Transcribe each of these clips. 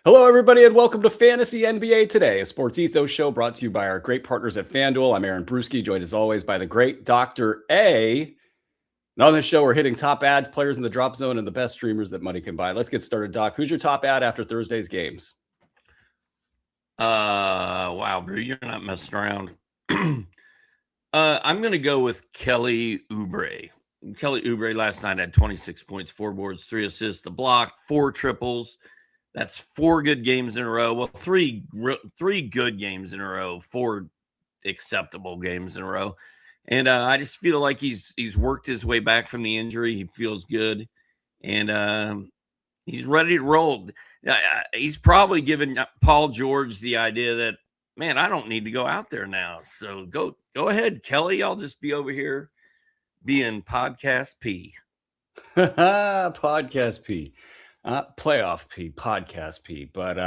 Hello, everybody, and welcome to Fantasy NBA Today, a sports ethos show brought to you by our great partners at FanDuel. I'm Aaron Bruski, joined as always by the great Dr. A. And on this show, we're hitting top ads, players in the drop zone, and the best streamers that money can buy. Let's get started, Doc. Who's your top ad after Thursday's games? Wow, Brew, you're not messing around. I'm going to go with Kelly Oubre. Kelly Oubre last night had 26 points, 4 boards, 3 assists, a block, 4 triples. That's 4 good games in a row. Well, three good games in a row, 4 acceptable games in a row. And I just feel like he's worked his way back from the injury. He feels good, and he's ready to roll. He's probably given Paul George the idea that, man, I don't need to go out there now. So go ahead, Kelly. I'll just be over here being podcast P. Podcast P. Playoff P, podcast P. But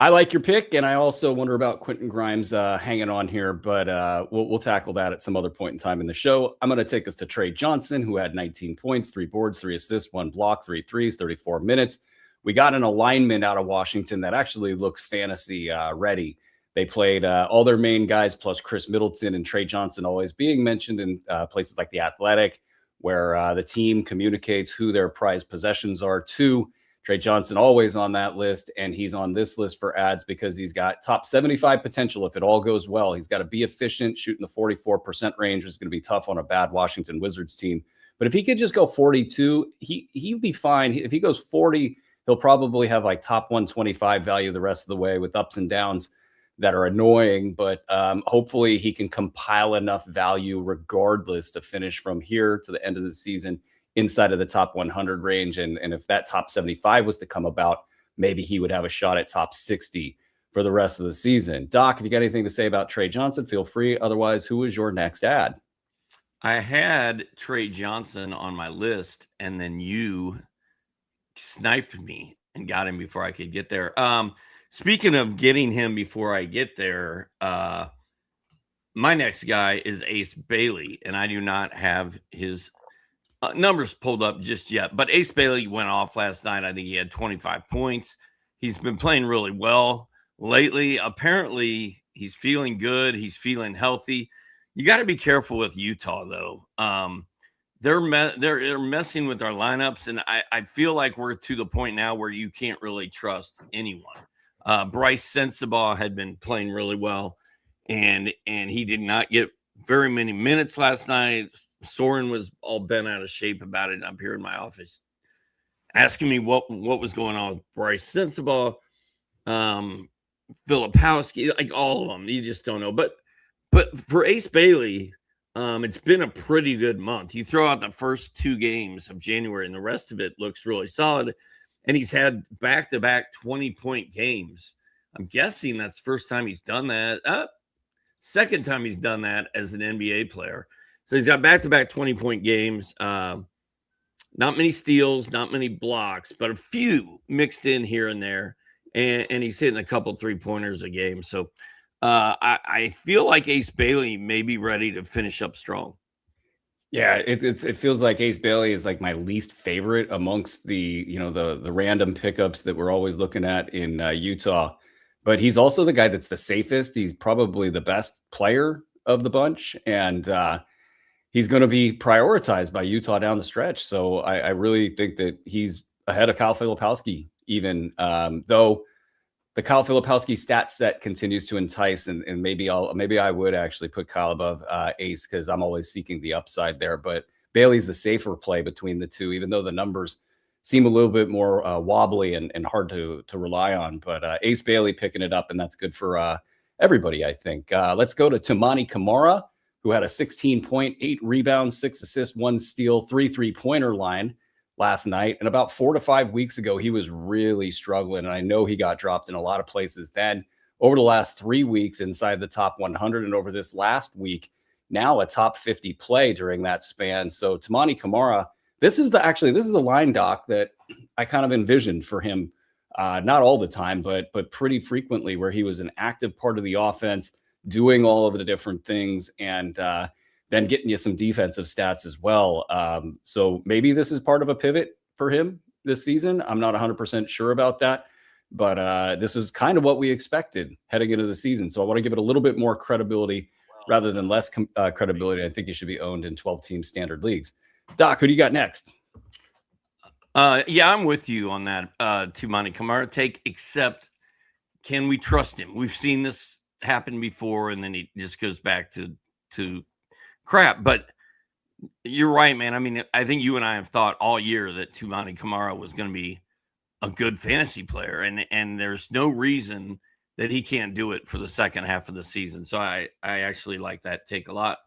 I like your pick, and I also wonder about Quentin Grimes hanging on here, but we'll tackle that at some other point in time in the show. I'm going to take us to Trey Johnson, who had 19 points, 3 boards, 3 assists, 1 block, 3 threes, 34 minutes. We got an alignment out of Washington that actually looks fantasy ready. They played all their main guys plus Chris Middleton and Trey Johnson always being mentioned in places like The Athletic, where the team communicates who their prized possessions are to. Trey Johnson always on that list, and he's on this list for ads because he's got top 75 potential if it all goes well. He's got to be efficient, shooting the 44% range, which is going to be tough on a bad Washington Wizards team. But if he could just go 42, he'd be fine. If he goes 40, he'll probably have like top 125 value the rest of the way with ups and downs that are annoying, but hopefully he can compile enough value regardless to finish from here to the end of the season inside of the top 100 range. And if that top 75 was to come about, maybe he would have a shot at top 60 for the rest of the season. Doc, if you got anything to say about Trey Johnson, feel free. Otherwise, who is your next ad? I had Trey Johnson on my list, and then you sniped me and got him before I could get there. Speaking of getting him before I get there, my next guy is Ace Bailey, and I do not have his numbers pulled up just yet. But Ace Bailey went off last night. I think he had 25 points. He's been playing really well lately. Apparently, he's feeling good. He's feeling healthy. You got to be careful with Utah, though. They're messing with our lineups, and I feel like we're to the point now where you can't really trust anyone. Bryce Sensabaugh had been playing really well, and he did not get very many minutes last night. Soren was all bent out of shape about it up here in my office, asking me what was going on with Bryce Sensabaugh, Filipowski, like all of them. You just don't know. But for Ace Bailey, it's been a pretty good month. You throw out the first 2 games of January, and the rest of it looks really solid. And he's had back-to-back 20-point games. I'm guessing that's the first time he's done that. Second time he's done that as an NBA player. So he's got back-to-back 20-point games. Not many steals, not many blocks, but a few mixed in here and there. And he's hitting a couple 3-pointers a game. So I feel like Ace Bailey may be ready to finish up strong. Yeah, it feels like Ace Bailey is like my least favorite amongst the random pickups that we're always looking at in Utah. But he's also the guy that's the safest. He's probably the best player of the bunch, and he's going to be prioritized by Utah down the stretch. So I really think that he's ahead of Kyle Filipowski, even though the Kyle Filipowski stat set continues to entice, and maybe I would actually put Kyle above Ace because I'm always seeking the upside there. But Bailey's the safer play between the two, even though the numbers seem a little bit more wobbly and hard to rely on. But Ace Bailey picking it up, and that's good for everybody, I think. Let's go to Tamani Kamara, who had a 16 point, 8 rebounds, 6 assists, 1 steal, 3 3-pointer line last night. And about 4 to 5 weeks ago, he was really struggling. And I know he got dropped in a lot of places then. Over the last 3 weeks inside the top 100, and over this last week, now a top 50 play during that span. So Tamani Kamara, this is the line, Doc, that I kind of envisioned for him. Not all the time, but pretty frequently, where he was an active part of the offense, doing all of the different things, and then getting you some defensive stats as well. So maybe this is part of a pivot for him this season. I'm not 100% sure about that. but this is kind of what we expected heading into the season. So I want to give it a little bit more credibility rather than less credibility. I think he should be owned in 12-team standard leagues. Doc, who do you got next? Yeah, I'm with you on that Tumani Kamara take, except can we trust him? We've seen this happen before, and then he just goes back to crap. But you're right, man. I mean, I think you and I have thought all year that Tumani Kamara was going to be a good fantasy player, and there's no reason that he can't do it for the second half of the season. So I actually like that take a lot.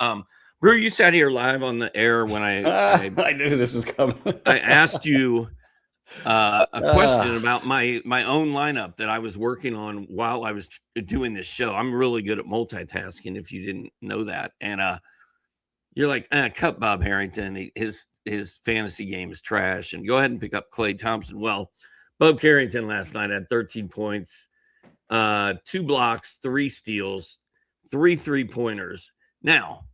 Brew, you sat here live on the air when I knew this was coming. I asked you a question about my own lineup that I was working on while I was doing this show. I'm really good at multitasking, if you didn't know that. And you're like, cut Bob Harrington. His fantasy game is trash, and go ahead and pick up Klay Thompson. Well, Bob Carrington last night had 13 points, 2 blocks, 3 steals, 3 3-pointers. Now,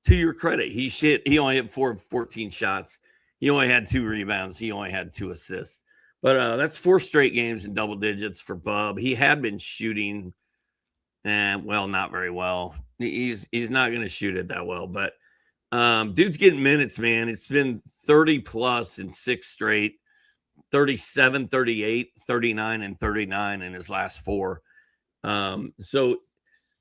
to your credit, he only had 4 of 14 shots. He only had 2 rebounds. He only had 2 assists. But that's 4 straight games in double digits for Bub. He had been shooting, not very well. He's not going to shoot it that well. But dude's getting minutes, man. It's been 30 plus in 6 straight, 37, 38, 39, and 39 in his last 4. So,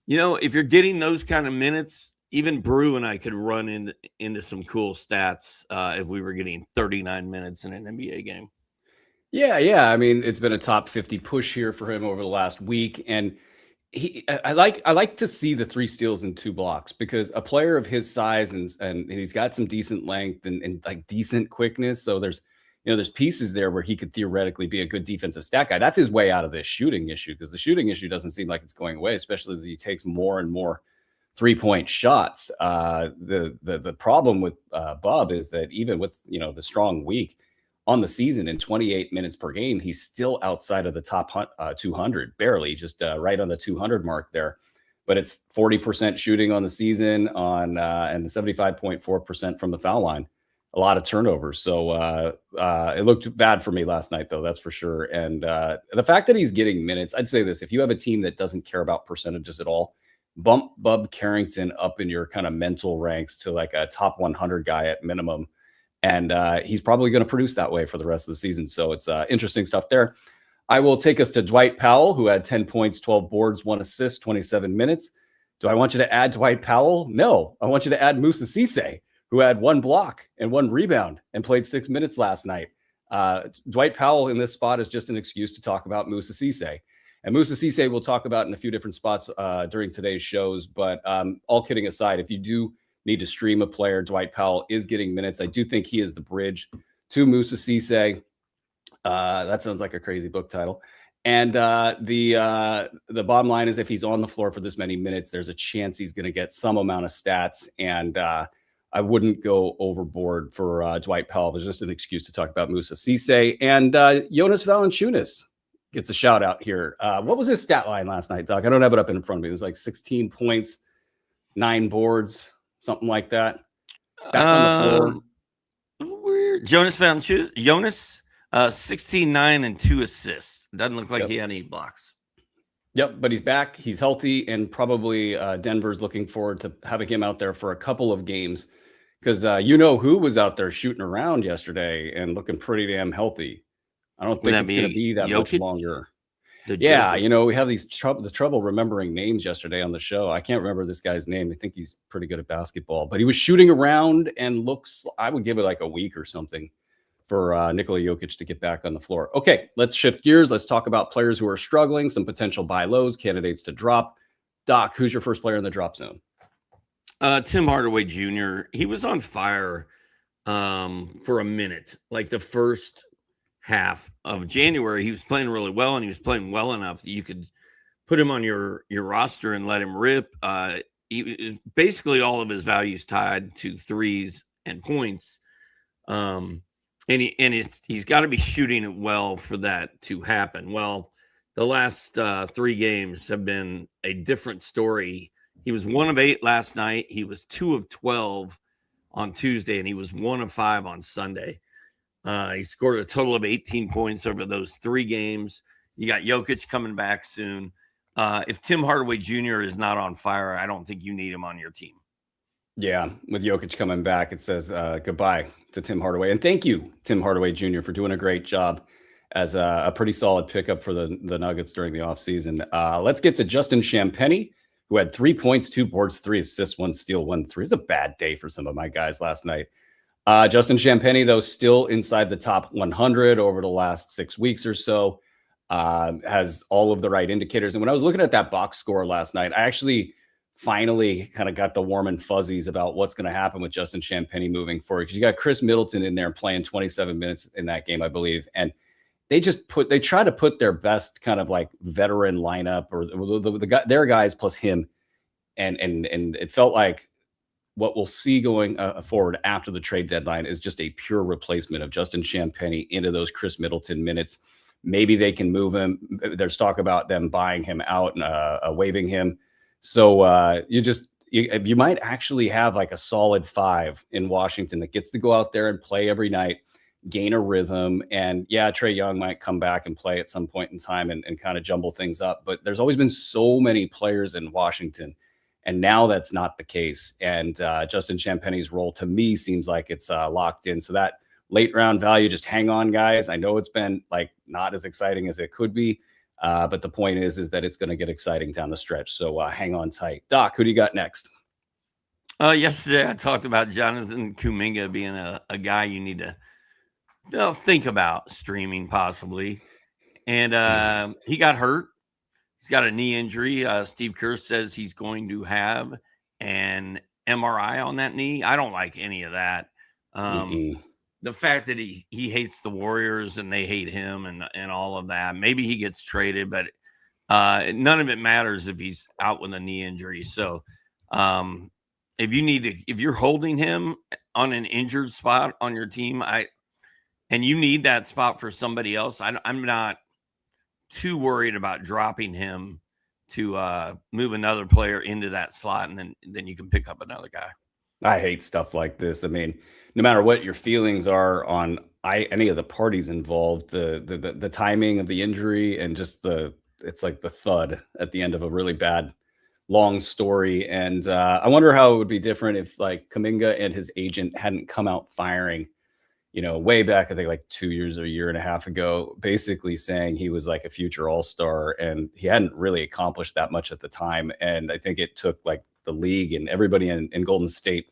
if you're getting those kind of minutes, even Brew and I could run into some cool stats if we were getting 39 minutes in an NBA game. Yeah. I mean, it's been a top 50 push here for him over the last week, and I like to see the 3 steals and 2 blocks, because a player of his size and he's got some decent length and like decent quickness. So there's pieces there where he could theoretically be a good defensive stat guy. That's his way out of this shooting issue, because the shooting issue doesn't seem like it's going away, especially as he takes more and more 3-point shots. The problem with Bub is that even with the strong week on the season in 28 minutes per game, he's still outside of the top 200, barely, just right on the 200 mark there. But it's 40% shooting on the season and the 75.4% from the foul line. A lot of turnovers. So it looked bad for me last night, though, that's for sure. And the fact that he's getting minutes, I'd say this: if you have a team that doesn't care about percentages at all, bump Bub Carrington up in your kind of mental ranks to like a top 100 guy at minimum. And he's probably going to produce that way for the rest of the season. So it's interesting stuff there. I will take us to Dwight Powell, who had 10 points, 12 boards, 1 assist, 27 minutes. Do I want you to add Dwight Powell? No. I want you to add Moussa Cisse, who had 1 block and 1 rebound and played 6 minutes last night. Dwight Powell in this spot is just an excuse to talk about Moussa Cisse. And Moussa Cisse we'll talk about in a few different spots during today's shows. But all kidding aside, if you do need to stream a player, Dwight Powell is getting minutes. I do think he is the bridge to Moussa Cisse. That sounds like a crazy book title. And the bottom line is, if he's on the floor for this many minutes, there's a chance he's going to get some amount of stats. And I wouldn't go overboard for Dwight Powell. There's just an excuse to talk about Moussa Cisse. And Jonas Valanciunas gets a shout out here. What was his stat line last night, Doc? I don't have it up in front of me. It was like 16 points, 9 boards, something like that. Back on the floor. Weird. Jonas Valanciunas, 16, 9, and 2 assists. Doesn't look like he had any blocks. Yep, but he's back. He's healthy, and probably Denver's looking forward to having him out there for a couple of games, because who was out there shooting around yesterday and looking pretty damn healthy. I don't think it's going to be that much longer. Yeah, we have the trouble remembering names yesterday on the show. I can't remember this guy's name. I think he's pretty good at basketball, but he was shooting around and I would give it like a week or something for Nikola Jokic to get back on the floor. Okay, let's shift gears. Let's talk about players who are struggling, some potential buy lows, candidates to drop. Doc, who's your first player in the drop zone? Tim Hardaway Jr. He was on fire for a minute, like the first half of January. He was playing really well, and he was playing well enough that you could put him on your roster and let him rip. Basically all of his values tied to threes and points. He's got to be shooting it well for that to happen. Well, the last 3 games have been a different story. He was 1 of 8 last night. He was 2 of 12 on Tuesday, and he was 1 of 5 on Sunday. He scored a total of 18 points over those 3 games. You got Jokic coming back soon. If Tim Hardaway Jr. is not on fire, I don't think you need him on your team. Yeah, with Jokic coming back, it says goodbye to Tim Hardaway. And thank you, Tim Hardaway Jr., for doing a great job as a pretty solid pickup for the Nuggets during the offseason. Let's get to Justin Champagnie, who had 3 points, 2 boards, 3 assists, 1 steal, 1 3. It's a bad day for some of my guys last night. Justin Champagnie, though, still inside the top 100 over the last 6 weeks or so, has all of the right indicators. And when I was looking at that box score last night, I actually finally kind of got the warm and fuzzies about what's going to happen with Justin Champagnie moving forward. Because you got Chris Middleton in there playing 27 minutes in that game, I believe. And they try to put their best kind of like veteran lineup or their guys plus him. And it felt like what we'll see going forward after the trade deadline is just a pure replacement of Justin Champagnie into those Chris Middleton minutes. Maybe they can move him. There's talk about them buying him out and waiving him. So you might actually have like a solid 5 in Washington that gets to go out there and play every night, gain a rhythm. And yeah, Trae Young might come back and play at some point in time and kind of jumble things up. But there's always been so many players in Washington. And now that's not the case. And Justin Champagnie's role to me seems like it's locked in. So that late round value, just hang on, guys. I know it's been like not as exciting as it could be. But the point is that it's going to get exciting down the stretch. So hang on tight. Doc, who do you got next? Yesterday, I talked about Jonathan Kuminga being a guy you need to think about streaming possibly. And he got hurt. He's got a knee injury. Steve Kerr says he's going to have an MRI on that knee. I don't like any of that. The fact that he hates the Warriors and they hate him and all of that. Maybe he gets traded, but none of it matters if he's out with a knee injury. So if you're holding him on an injured spot on your team, and you need that spot for somebody else, I'm not too worried about dropping him to move another player into that slot, and then you can pick up another guy. I hate stuff like this. I mean, no matter what your feelings are on any of the parties involved, the timing of the injury and just it's like the thud at the end of a really bad, long story. And I wonder how it would be different if like Kuminga and his agent hadn't come out firing, way back, I think like 2 years or a year and a half ago, basically saying he was like a future all-star and he hadn't really accomplished that much at the time. And I think it took like the league and everybody in Golden State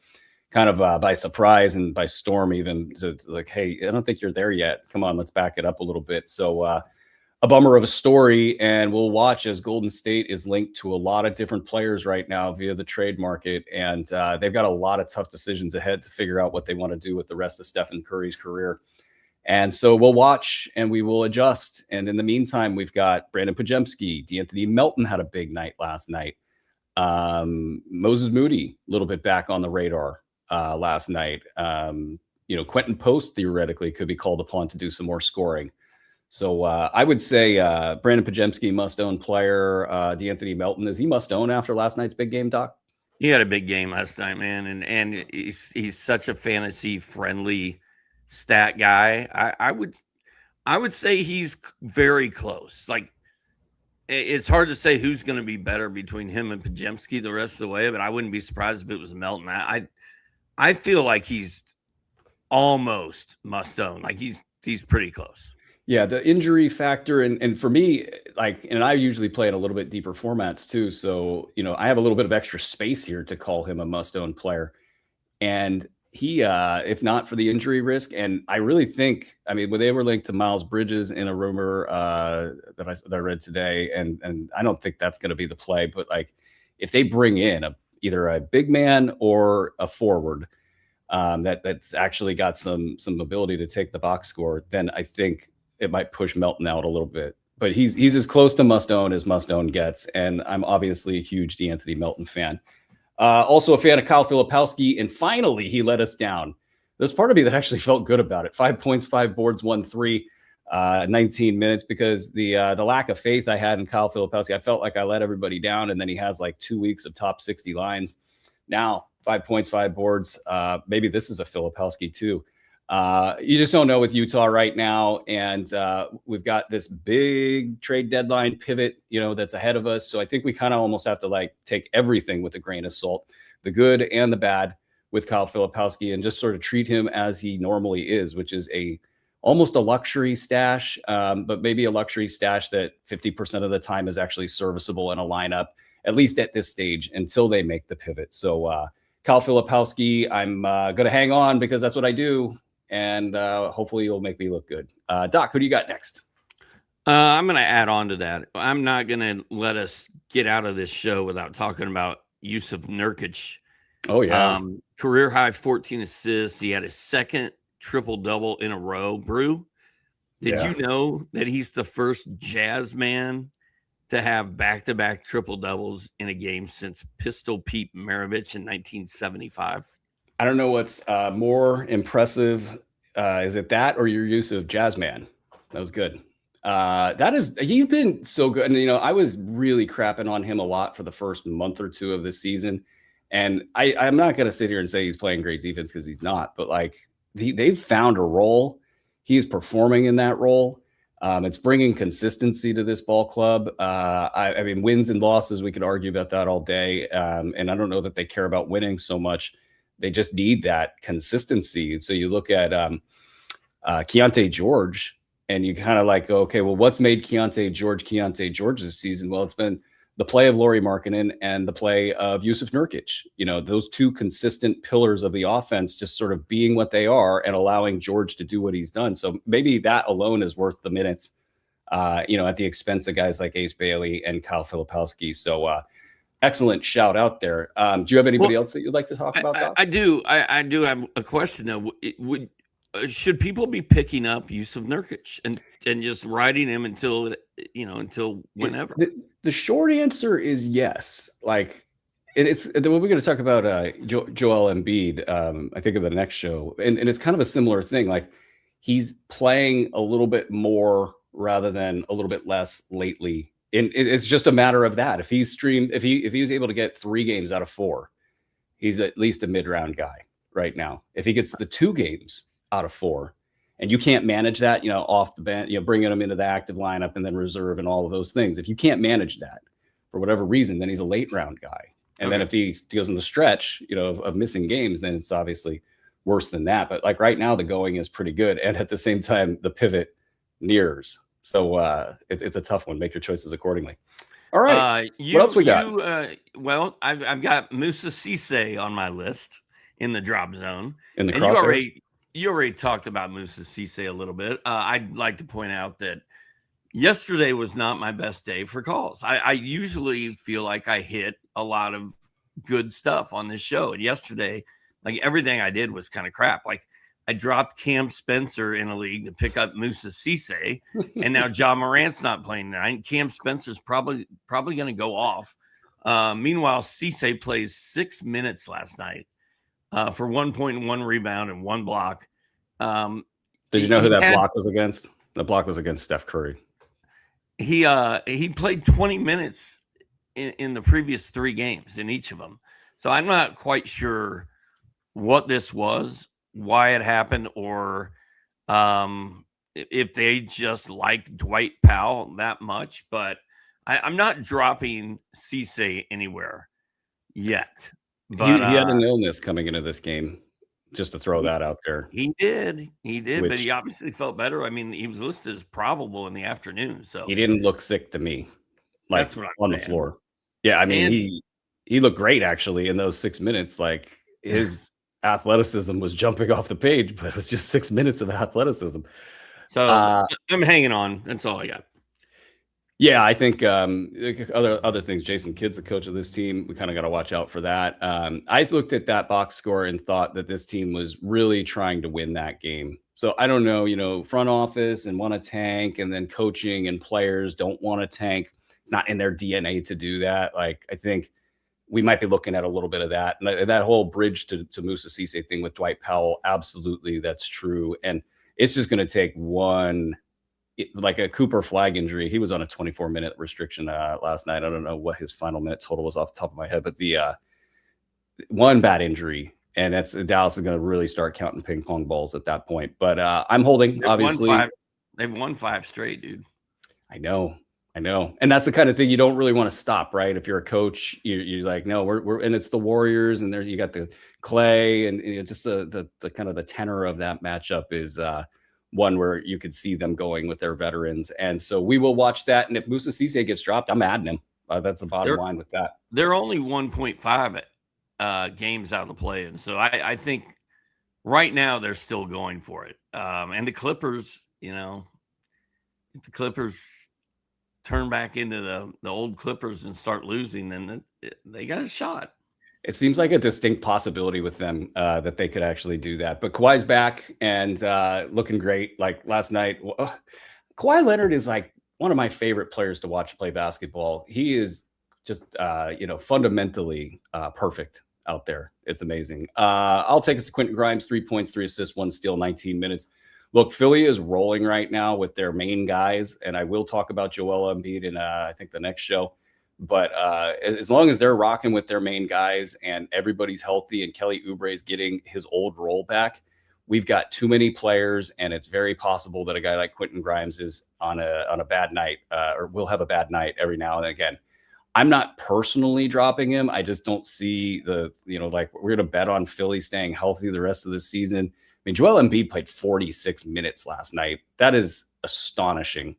kind of by surprise and by storm, even to like, hey, I don't think you're there yet. Come on, let's back it up a little bit. So a bummer of a story. And we'll watch as Golden State is linked to a lot of different players right now via the trade market. And they've got a lot of tough decisions ahead to figure out what they want to do with the rest of Stephen Curry's career. And so we'll watch and we will adjust. And in the meantime, we've got Brandon Podziemski. D'Anthony Melton had a big night last night. Moses Moody, a little bit back on the radar last night. Quentin Post theoretically could be called upon to do some more scoring. So I would say Brandon Podziemski must-own player. D'Anthony Melton, is he must-own after last night's big game, Doc? He had a big game last night, man, and he's such a fantasy-friendly stat guy. I would say he's very close. Like, it's hard to say who's going to be better between him and Podziemski the rest of the way, but I wouldn't be surprised if it was Melton. I feel like he's almost must-own. Like he's pretty close. Yeah, the injury factor, and for me, and I usually play in a little bit deeper formats too. So, I have a little bit of extra space here to call him a must-own player. And he, if not for the injury risk, and I really think, when they were linked to Miles Bridges in a rumor that I read today, and I don't think that's going to be the play, but like if they bring in either a big man or a forward that's actually got some ability to take the box score, then I think it might push Melton out a little bit. But he's as close to must-own as must-own gets, and I'm obviously a huge D'Anthony Melton fan. Also a fan of Kyle Filipowski, and finally he let us down. There's part of me that actually felt good about it. 5 points, 5 boards, 1 3, 19 minutes, because the lack of faith I had in Kyle Filipowski, I felt like I let everybody down, and then he has like 2 weeks of top 60 lines. Now 5 points, 5 boards. Maybe this is a Filipowski too. You just don't know with Utah right now. And we've got this big trade deadline pivot, that's ahead of us. So I think we kind of almost have to take everything with a grain of salt, the good and the bad with Kyle Filipowski, and just sort of treat him as he normally is, which is almost a luxury stash, but maybe a luxury stash that 50% of the time is actually serviceable in a lineup, at least at this stage, until they make the pivot. So Kyle Filipowski, I'm going to hang on because that's what I do. And hopefully you'll make me look good. Doc, who do you got next? I'm going to add on to that. I'm not going to let us get out of this show without talking about Yusuf Nurkic. Oh, yeah. Career high 14 assists. He had his second triple-double in a row. Brew, did you know that he's the first Jazz man to have back-to-back triple-doubles in a game since Pistol Pete Maravich in 1975? I don't know what's more impressive. Is it that or your use of Jazzman? That was good. He's been so good. And, I was really crapping on him a lot for the first month or two of this season. And I'm not going to sit here and say he's playing great defense because he's not. But, they've found a role. He's performing in that role. It's bringing consistency to this ball club. I mean, wins and losses, we could argue about that all day. And I don't know that they care about winning so much. They just need that consistency. So you look at Keontae George, and you kind of go, okay, well, what's made Keontae George this season? Well, it's been the play of Lauri Markkanen and the play of Yusuf Nurkic. Those two consistent pillars of the offense just sort of being what they are and allowing George to do what he's done. So maybe that alone is worth the minutes, at the expense of guys like Ace Bailey and Kyle Filipowski. So excellent shout out there. Do you have anybody else that you'd like to talk about? I do. I do have a question though. Should people be picking up Yusuf Nurkic and just riding him until whenever? The short answer is yes. It's we're going to talk about Joel Embiid. I think of the next show, and it's kind of a similar thing. He's playing a little bit more rather than a little bit less lately. And it's just a matter of that. If he's able to get 3 games out of 4, he's at least a mid-round guy right now. If he gets the 2 games out of 4, and you can't manage that, off the bench, bringing him into the active lineup and then reserve and all of those things. If you can't manage that for whatever reason, then he's a late round guy. And then if he goes in the stretch, of missing games, then it's obviously worse than that. But right now, the going is pretty good. And at the same time, the pivot nears. So it's a tough one. Make your choices accordingly. All right. What else we got? Well, I've got Musa Cisse on my list in the drop zone. In the crosshairs? You already talked about Musa Cisse a little bit. I'd like to point out that yesterday was not my best day for calls. I usually feel like I hit a lot of good stuff on this show. And yesterday, everything I did was kind of crap. I dropped Cam Spencer in a league to pick up Musa Cisse, and now Ja Morant's not playing tonight. Cam Spencer's probably going to go off. Meanwhile, Cisse plays 6 minutes last night for 1 point, 1 rebound, and 1 block. Did you know who that block was against? The block was against Steph Curry. He played 20 minutes in the previous 3 games in each of them. So I'm not quite sure what this was, why it happened, or if they just like Dwight Powell that much. But I'm not dropping Cisse anywhere yet. But he had an illness coming into this game, just to throw that out there. He did, but he obviously felt better. I mean, he was listed as probable in the afternoon. So he didn't look sick to me, that's what I'm on the floor. Yeah, I mean, he looked great actually in those 6 minutes. His athleticism was jumping off the page, but it was just 6 minutes of athleticism. So I'm hanging on. That's all I got. Yeah, I think other things. Jason Kidd's the coach of this team. We kind of got to watch out for that. I looked at that box score and thought that this team was really trying to win that game. So I don't know, front office and want to tank, and then coaching and players don't want to tank. It's not in their DNA to do that. I think we might be looking at a little bit of that. And that whole bridge to Musa Cisse thing with Dwight Powell, absolutely, that's true. And it's just going to take one. A Cooper Flag injury. He was on a 24-minute restriction last night. I don't know what his final minute total was off the top of my head, but the one bad injury And Dallas is going to really start counting ping pong balls at that point. But I'm holding, obviously. They've won 5 straight, dude. I know. And that's the kind of thing you don't really want to stop, right? If you're a coach, you're like, no, we're and it's the Warriors, and you got the Clay, and just the kind of the tenor of that matchup is one where you could see them going with their veterans. And so we will watch that. And if Musa Cisse gets dropped, I'm adding him. That's the bottom line with that. They're only 1.5 games out of the play. And so I think right now they're still going for it. And the Clippers, if the Clippers turn back into the old Clippers and start losing, then they got a shot. It seems like a distinct possibility with them that they could actually do that. But Kawhi's back and looking great. Like last night, Kawhi Leonard is like one of my favorite players to watch play basketball. He is just, fundamentally perfect out there. It's amazing. I'll take us to Quentin Grimes, 3 points, 3 assists, 1 steal, 19 minutes. Look, Philly is rolling right now with their main guys, and I will talk about Joel Embiid in, I think, the next show. But as long as they're rocking with their main guys and everybody's healthy and Kelly Oubre is getting his old role back, we've got too many players, and it's very possible that a guy like Quentin Grimes is on a bad night or will have a bad night every now and again. I'm not personally dropping him. I just don't see like we're going to bet on Philly staying healthy the rest of the season. I mean, Joel Embiid played 46 minutes last night. That is astonishing.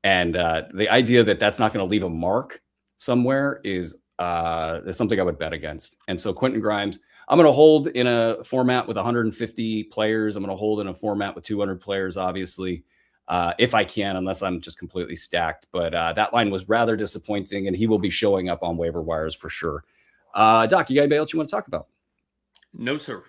And the idea that that's not going to leave a mark somewhere is something I would bet against. And so Quentin Grimes, I'm going to hold in a format with 150 players. I'm going to hold in a format with 200 players, obviously, if I can, unless I'm just completely stacked. But that line was rather disappointing, and he will be showing up on waiver wires for sure. Doc, you got anybody else you want to talk about? No, sir.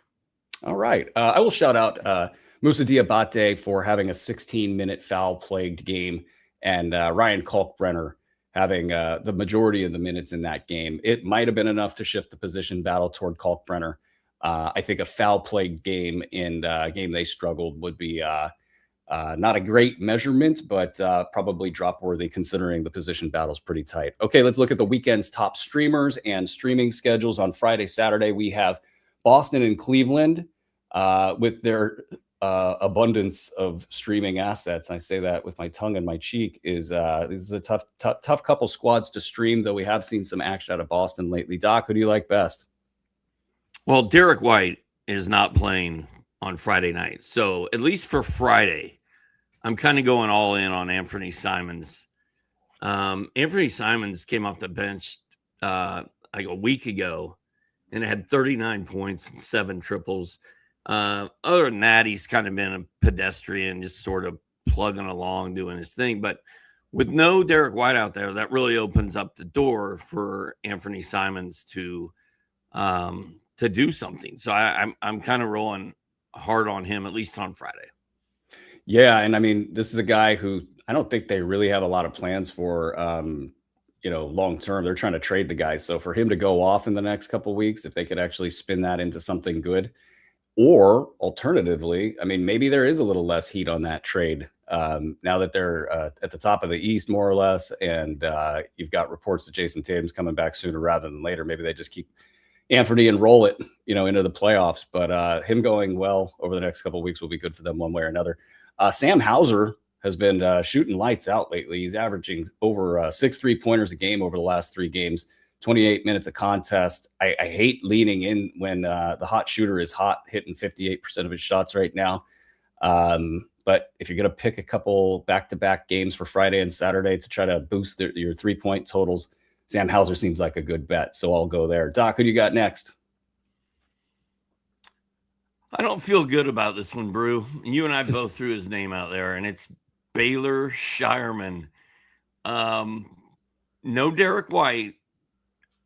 All right. I will shout out Moussa Diabate for having a 16-minute foul-plagued game, and Ryan Kalkbrenner having the majority of the minutes in that game. It might have been enough to shift the position battle toward Kalkbrenner. I think a foul-plagued game in a game they struggled would be not a great measurement, but probably drop-worthy considering the position battle's pretty tight. Okay, let's look at the weekend's top streamers and streaming schedules. On Friday, Saturday, we have Boston and Cleveland with their abundance of streaming assets. I say that with my tongue in my cheek. This is a tough couple squads to stream, though we have seen some action out of Boston lately. Doc, who do you like best? Well, Derek White is not playing on Friday night. So at least for Friday, I'm kind of going all in on Anthony Simons. Anthony Simons came off the bench like a week ago and had 39 points and 7 triples. Other than that, he's kind of been a pedestrian, just sort of plugging along, doing his thing. But with no Derek White out there, that really opens up the door for Anthony Simons to do something. So I'm kind of rolling hard on him, at least on Friday. Yeah, and I mean, this is a guy who I don't think they really have a lot of plans for, long term. They're trying to trade the guy. So for him to go off in the next couple of weeks, if they could actually spin that into something good, or alternatively, I mean, maybe there is a little less heat on that trade now that they're at the top of the East, more or less, and you've got reports that Jason Tatum's coming back sooner rather than later. Maybe they just keep Anthony and roll it, into the playoffs. But him going well over the next couple of weeks will be good for them one way or another. Sam Hauser has been shooting lights out lately. He's averaging over 6 3-pointers a game over the last 3 games, 28 minutes a contest. I hate leaning in when the hot shooter is hot, hitting 58% of his shots right now. But if you're going to pick a couple back-to-back games for Friday and Saturday to try to boost your 3-point totals, Sam Hauser seems like a good bet. So I'll go there. Doc, who do you got next? I don't feel good about this one, Brew. You and I both threw his name out there, and it's Baylor Shireman. No Derek White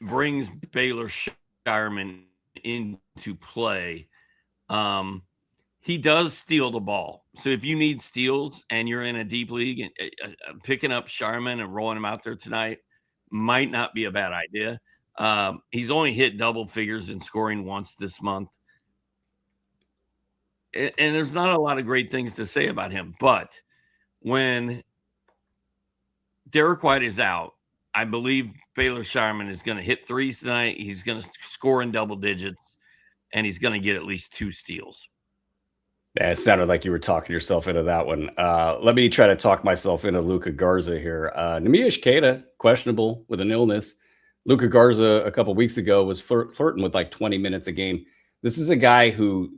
brings Baylor Shireman into play. He does steal the ball. So if you need steals and you're in a deep league, and picking up Shireman and rolling him out there tonight might not be a bad idea. He's only hit double figures in scoring once this month. And there's not a lot of great things to say about him. But when Derek White is out, I believe Baylor Shireman is going to hit threes tonight. He's going to score in double digits. and he's going to get at least 2 steals. Yeah, it sounded like you were talking yourself into that one. Let me try to talk myself into Luka Garza here. Nemish Keita, questionable with an illness. Luka Garza a couple weeks ago was flirting with like 20 minutes a game. This is a guy who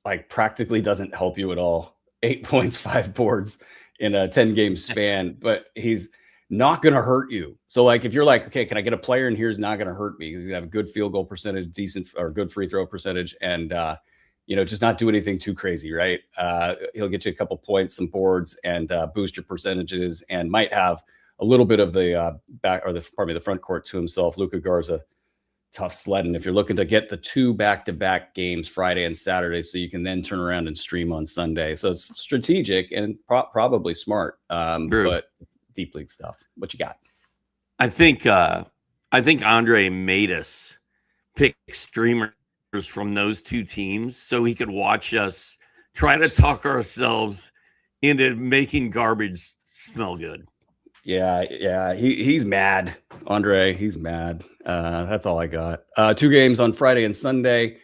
like practically doesn't help you at all. 8 points, 5 boards in a 10-game span, but he's not going to hurt you. So like, if you're like, okay, can I get a player in here who's not going to hurt me? He's going to have a good field goal percentage, decent or good free throw percentage. And, just not do anything too crazy, right? He'll get you a couple points, some boards, and boost your percentages, and might have a little bit of the the front court to himself. Luka Garza, tough sledding. If you're looking to get the 2 back-to-back games, Friday and Saturday, so you can then turn around and stream on Sunday. So it's strategic and probably smart, but deep league stuff. What you got? I think Andre made us pick streamers from those 2 teams so he could watch us try to talk ourselves into making garbage smell good. Yeah. He's mad, Andre. He's mad. That's all I got. 2 games on Friday and Sunday.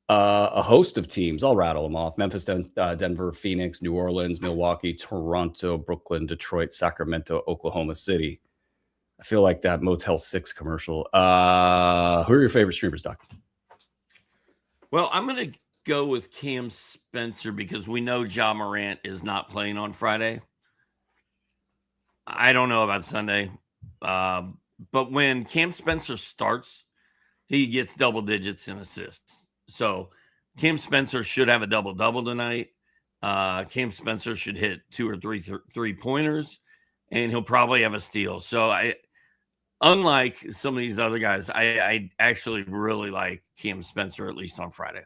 A host of teams. I'll rattle them off: Memphis, Denver, Phoenix, New Orleans, Milwaukee, Toronto, Brooklyn, Detroit, Sacramento, Oklahoma City. I feel like that Motel 6 commercial. Who are your favorite streamers, Doc? Well, I'm going to go with Cam Spencer because we know Ja Morant is not playing on Friday. I don't know about Sunday. But when Cam Spencer starts, he gets double digits in assists. So Cam Spencer should have a double-double tonight. Cam Spencer should hit 2 or 3 three-pointers, and he'll probably have a steal. So unlike some of these other guys, I actually really like Cam Spencer, at least on Friday.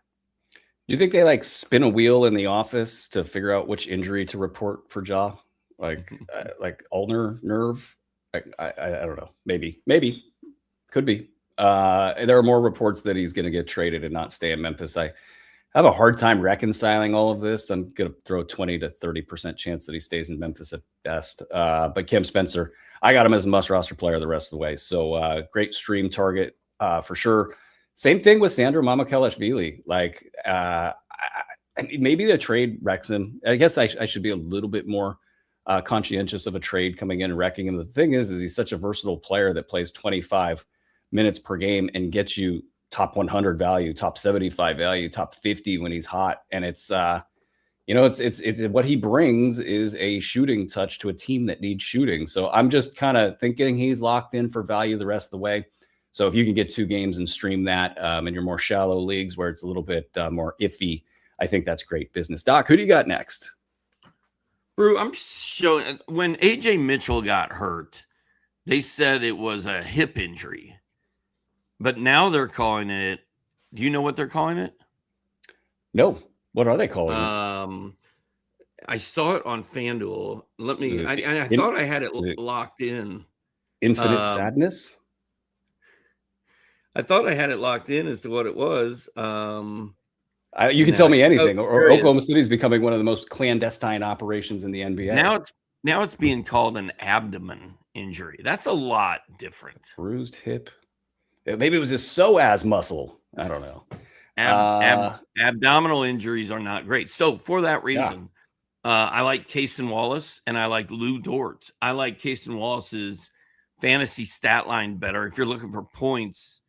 Do you think they like spin a wheel in the office to figure out which injury to report for Ja? Like ulnar nerve? I don't know. Maybe. Could be. There are more reports that he's going to get traded and not stay in Memphis. I have a hard time reconciling all of this. I'm going to throw 20 to 30% chance that he stays in Memphis at best. But Cam Spencer, I got him as a must-roster player the rest of the way. So great stream target for sure. Same thing with Sandro Mamukelashvili. Like maybe the trade wrecks him. I guess I should be a little bit more conscientious of a trade coming in and wrecking him. The thing is he's such a versatile player that plays 25 minutes per game and gets you top 100 value, top 75 value, top 50 when he's hot. And it's what he brings is a shooting touch to a team that needs shooting. So I'm just kind of thinking he's locked in for value the rest of the way. So if you can get 2 games and stream that in your more shallow leagues where it's a little bit more iffy, I think that's great business. Doc, who do you got next? Brew, I'm showing when AJ Mitchell got hurt, they said it was a hip injury. But now they're calling it. Do you know what they're calling it? No. What are they calling it? I saw it on FanDuel. I thought I had it locked in. Infinite sadness? I thought I had it locked in as to what it was. You can tell me anything. Or Oklahoma City is becoming one of the most clandestine operations in the NBA. Now it's being called an abdomen injury. That's a lot different. Bruised hip. Maybe it was his psoas muscle. I don't know. Abdominal injuries are not great. So for that reason, I like Cason Wallace and I like Lou Dort. I like Cason Wallace's fantasy stat line better. If you're looking for points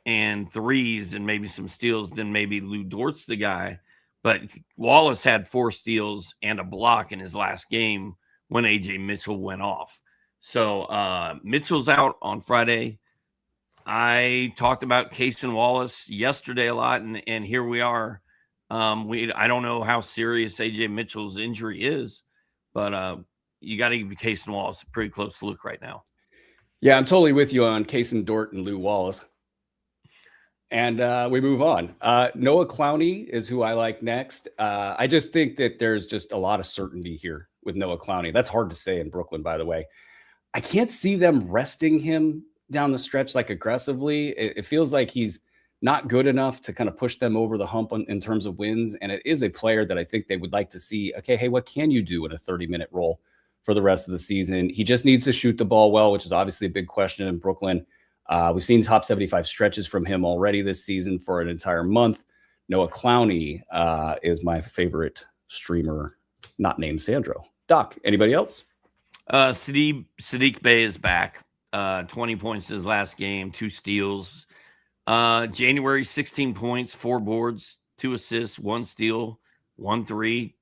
and threes and maybe some steals, then maybe Lou Dort's the guy. But Wallace had 4 steals and a block in his last game when AJ Mitchell went off. So Mitchell's out on Friday. I talked about Cason Wallace yesterday a lot, and here we are. I don't know how serious AJ Mitchell's injury is, but you got to give Cason Wallace a pretty close look right now. Yeah, I'm totally with you on Cason Dort and Lou Wallace. And we move on. Noah Clowney is who I like next. I just think that there's just a lot of certainty here with Noah Clowney. That's hard to say in Brooklyn, by the way. I can't see them resting him down the stretch like aggressively. It feels like he's not good enough to kind of push them over the hump in terms of wins. And it is a player that I think they would like to see, okay, hey, what can you do in a 30-minute role for the rest of the season? He just needs to shoot the ball well, which is obviously a big question in Brooklyn. We've seen top 75 stretches from him already this season for an entire month. Noah Clowney is my favorite streamer, not named Sandro. Doc, anybody else? Sadiq Bey is back. 20 points in his last game, 2 steals. January, 16 points, 4 boards, 2 assists, 1 steal, 1 3.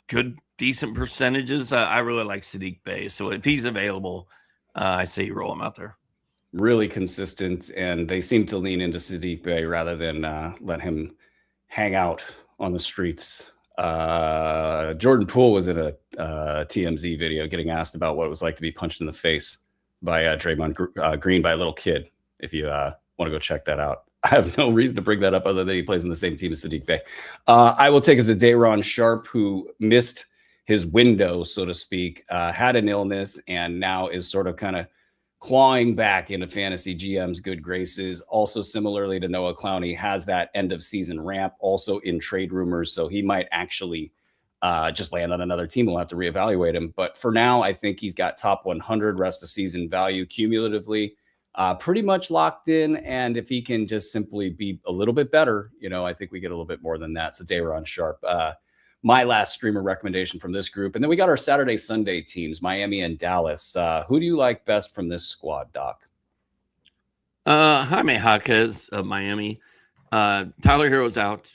Good, decent percentages. I really like Sadiq Bey. So if he's available, I say you roll him out there. Really consistent, and they seem to lean into Sadiq Bey rather than let him hang out on the streets. Jordan Poole was in a TMZ video getting asked about what it was like to be punched in the face by Draymond Green by a little kid. If you want to go check that out. I have no reason to bring that up other than he plays in the same team as Sadiq Bey. I will take as a Day'Ron Sharpe, who missed his window, so to speak, had an illness, and now is sort of kind of clawing back into fantasy GM's good graces. Also, similarly to Noah Clowney, has that end of season ramp, also in trade rumors. So he might actually just land on another team. We'll have to reevaluate him. But for now, I think he's got top 100 rest of season value cumulatively. Pretty much locked in, and if he can just simply be a little bit better, I think we get a little bit more than that. So Day'Ron Sharpe, my last streamer recommendation from this group. And then we got our Saturday, Sunday teams, Miami and Dallas. Who do you like best from this squad, Doc? Jaime Jaquez of Miami. Tyler Hero's out.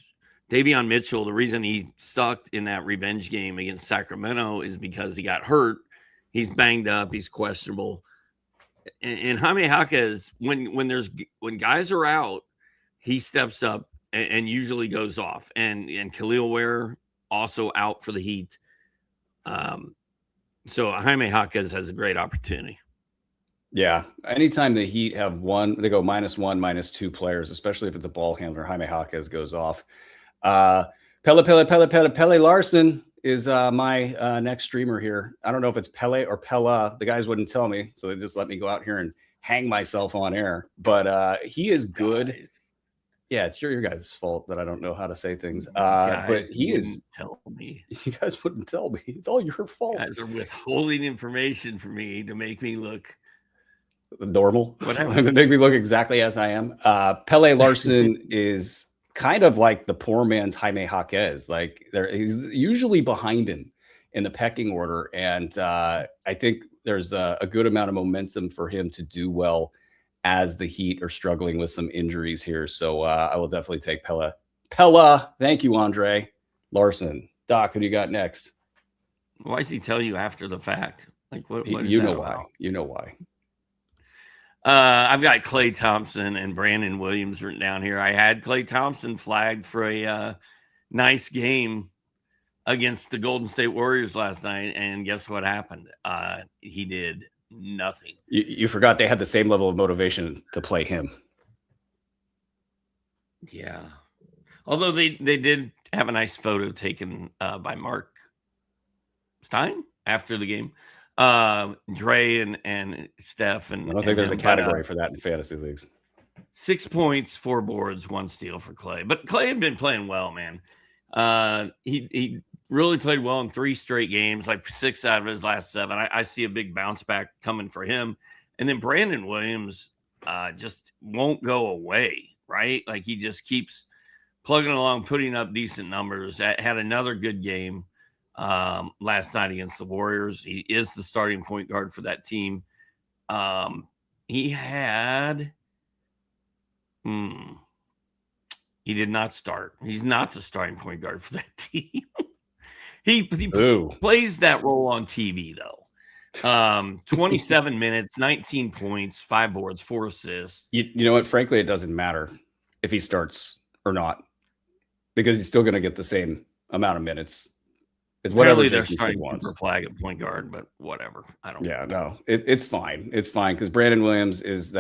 Davion Mitchell, the reason he sucked in that revenge game against Sacramento is because he got hurt. He's banged up. He's questionable. And Jaime Jaquez, when guys are out, he steps up and usually goes off. And Khalil Ware also out for the Heat. So Jaime Jaquez has a great opportunity. Yeah. Anytime the Heat have they go -1, -2 players, especially if it's a ball handler, Jaime Jaquez goes off. Pele Larson is my next streamer here. I don't know if it's Pele or Pella. The guys wouldn't tell me, so they just let me go out here and hang myself on air. But he is good. Guys. Yeah, it's your guys' fault that I don't know how to say things. But he is. Tell me. You guys wouldn't tell me. It's all your fault. You guys are withholding information from me to make me look normal. Whatever. Make me look exactly as I am. Pele Larson is kind of like the poor man's Jaime Jaquez. Like he's usually behind him in the pecking order. And I think there's a good amount of momentum for him to do well as the Heat are struggling with some injuries here. So I will definitely take Pella. Thank you, Andre. Larson. Doc, who do you got next? Why does he tell you after the fact? Like what you know why. You know why. I've got Klay Thompson and Brandon Williams written down here. I had Klay Thompson flagged for a nice game against the Golden State Warriors last night, and guess what happened? He did nothing. You forgot they had the same level of motivation to play him. Yeah. Although they did have a nice photo taken by Mark Stein after the game. Dre and Steph and I don't think there's a category for that in fantasy leagues. 6 points, 4 boards, 1 steal for Klay. But Klay had been playing well, man. He really played well in 3 straight games, like 6 out of his last 7. I see a big bounce back coming for him. And then Brandon Williams just won't go away, right? Like he just keeps plugging along, putting up decent numbers. Had another good game last night against the Warriors. He is the starting point guard for that team. He had he did not start. He's not the starting point guard for that team. he plays that role on TV though. 27 minutes, 19 points, 5 boards, 4 assists. You know what? Frankly, it doesn't matter if he starts or not, because he's still going to get the same amount of minutes. It's whatever they're starting for flag at point guard, but whatever. I don't. Yeah, no, it's fine. It's fine because Brandon Williams he's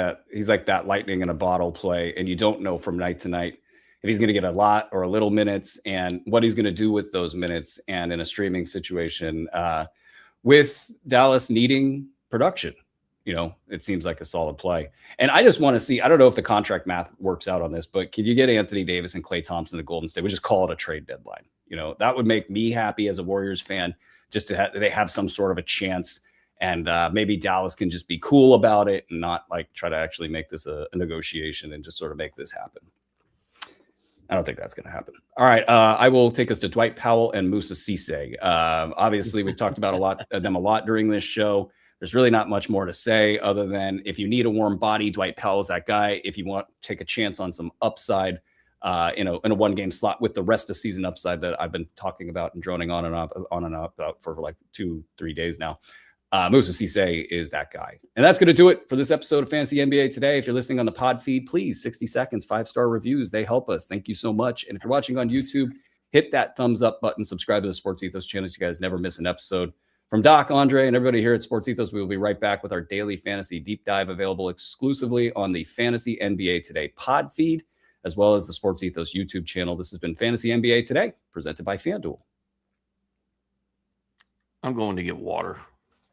like that lightning in a bottle play, and you don't know from night to night if he's going to get a lot or a little minutes and what he's going to do with those minutes. And in a streaming situation, with Dallas needing production, it seems like a solid play. And I just want to see. I don't know if the contract math works out on this, but can you get Anthony Davis and Klay Thompson to Golden State? We just call it a trade deadline. That would make me happy as a Warriors fan, just to they have some sort of a chance And maybe Dallas can just be cool about it and not like try to actually make this a negotiation and just sort of make this happen. I don't think that's going to happen. All right. I will take us to Dwight Powell and Musa Cisse. Obviously, we've talked about them a lot during this show. There's really not much more to say other than if you need a warm body, Dwight Powell is that guy. If you want to take a chance on some upside in a one-game slot with the rest of season upside that I've been talking about and droning on and up about for like 2-3 days now, Musa Cisse is that guy. And that's going to do it for this episode of Fantasy NBA Today. If you're listening on the pod feed, please, 60 seconds, 5-star reviews. They help us. Thank you so much. And if you're watching on YouTube, hit that thumbs up button. Subscribe to the Sports Ethos channel so you guys never miss an episode. From Doc, Andre, and everybody here at Sports Ethos, we will be right back with our daily fantasy deep dive available exclusively on the Fantasy NBA Today pod feed, as well as the Sports Ethos YouTube channel. This has been Fantasy NBA Today, presented by FanDuel. I'm going to get water.